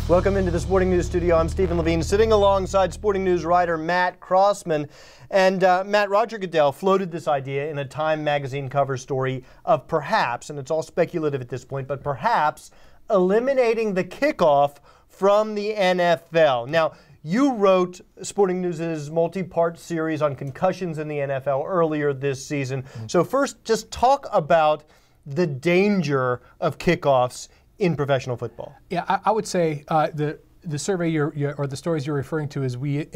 Welcome into the Sporting News studio. I'm Stephen Levine, sitting alongside Sporting News writer Matt Crossman. And Matt, Roger Goodell floated this idea in a Time magazine cover story of perhaps, and it's all speculative at this point, but perhaps eliminating the kickoff from the NFL. Now, you wrote Sporting News' multi-part series on concussions in the NFL earlier this season. So first, just talk about the danger of kickoffs in professional football. Yeah, I would say the survey or the stories you're referring to is we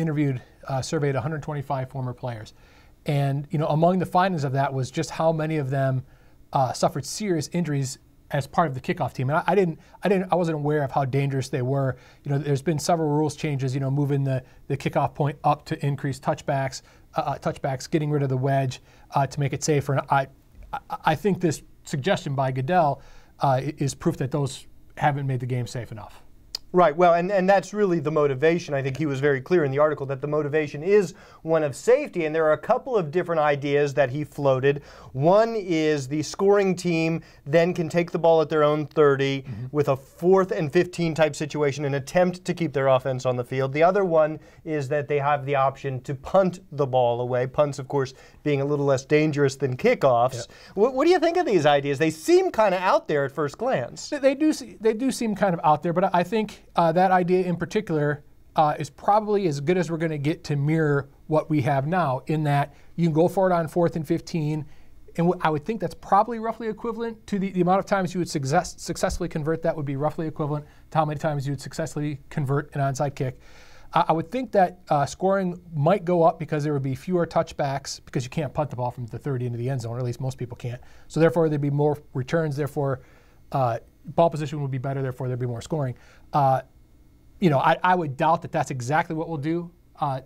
surveyed 125 former players, and among the findings of that was just how many of them suffered serious injuries as part of the kickoff team. And I wasn't aware of how dangerous they were. There's been several rules changes. Moving the kickoff point up to increase touchbacks, getting rid of the wedge to make it safer. And I think this suggestion by Goodell is proof that those haven't made the game safe enough. Right. Well, and that's really the motivation. I think he was very clear in the article that the motivation is one of safety, and there are a couple of different ideas that he floated. One is the scoring team then can take the ball at their own 30 with a 4th and 15 type situation and attempt to keep their offense on the field. The other one is that they have the option to punt the ball away. Punts, of course, being a little less dangerous than kickoffs. Yeah. What do you think of these ideas? They seem kind of out there at first glance. They do seem kind of out there, but I think that idea in particular is probably as good as we're going to get to mirror what we have now, in that you can go for it on 4th and 15, and I would think that's probably roughly equivalent to the amount of times you would successfully convert. That would be roughly equivalent to how many times you would successfully convert an onside kick. I would think that scoring might go up because there would be fewer touchbacks, because you can't punt the ball from the 30 into the end zone, or at least most people can't. So therefore there'd be more returns, therefore ball position would be better, therefore there'd be more scoring. I would doubt that that's exactly what we'll do.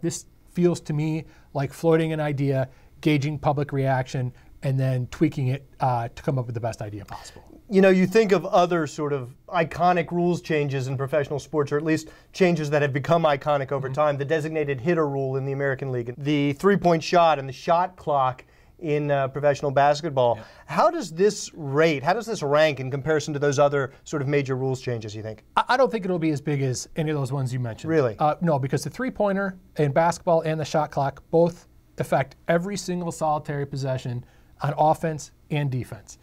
This feels to me like floating an idea, gauging public reaction, and then tweaking it to come up with the best idea possible. You think of other sort of iconic rules changes in professional sports, or at least changes that have become iconic over time. The designated hitter rule in the American League, the three-point shot and the shot clock in professional basketball. Yeah. How does this rank in comparison to those other sort of major rules changes, you think? I don't think it'll be as big as any of those ones you mentioned. Really? No, because the three-pointer in basketball and the shot clock both affect every single solitary possession on offense and defense.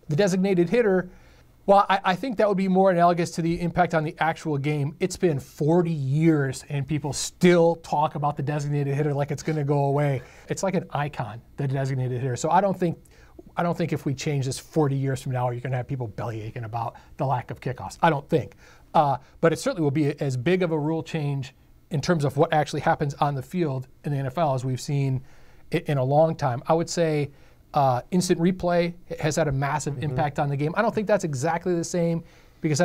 The designated hitter, well, I think that would be more analogous to the impact on the actual game. It's been 40 years and people still talk about the designated hitter like it's going to go away. It's like an icon, the designated hitter. So I don't think if we change this 40 years from now, you're going to have people bellyaching about the lack of kickoffs. I don't think. But it certainly will be as big of a rule change in terms of what actually happens on the field in the NFL as we've seen in a long time. I would say instant replay has had a massive impact on the game. I don't think that's exactly the same, because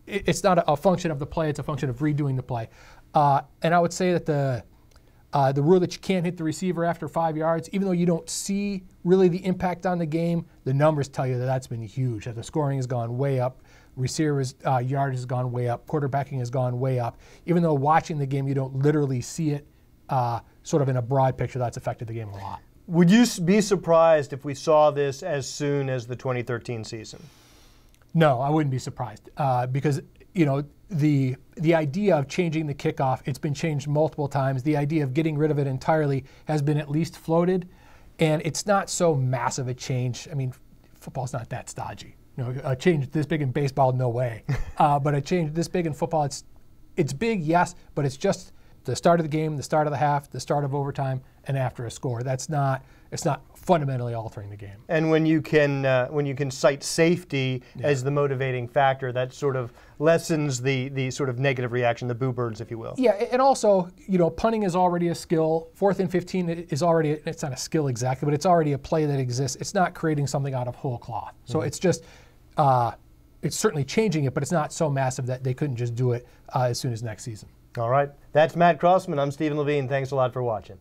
it's not a function of the play, it's a function of redoing the play. And I would say that the rule that you can't hit the receiver after 5 yards, even though you don't see really the impact on the game, the numbers tell you that that's been huge, that the scoring has gone way up, receivers' yardage has gone way up, quarterbacking has gone way up. Even though watching the game you don't literally see it sort of in a broad picture, that's affected the game a lot. Would you be surprised if we saw this as soon as the 2013 season? No, I wouldn't be surprised because the idea of changing the kickoff, it's been changed multiple times. The idea of getting rid of it entirely has been at least floated, and it's not so massive a change. I mean, football's not that stodgy. A change this big in baseball, no way. But a change this big in football, it's big, yes, but it's just the start of the game, the start of the half, the start of overtime, and after a score. It's not fundamentally altering the game. And when you can cite safety as the motivating factor, that sort of lessens the sort of negative reaction, the boo birds, if you will. Yeah, and also, punting is already a skill. 4th and 15 is already, it's not a skill exactly, but it's already a play that exists. It's not creating something out of whole cloth. So it's just, it's certainly changing it, but it's not so massive that they couldn't just do it as soon as next season. All right. That's Matt Crossman. I'm Stephen Levine. Thanks a lot for watching.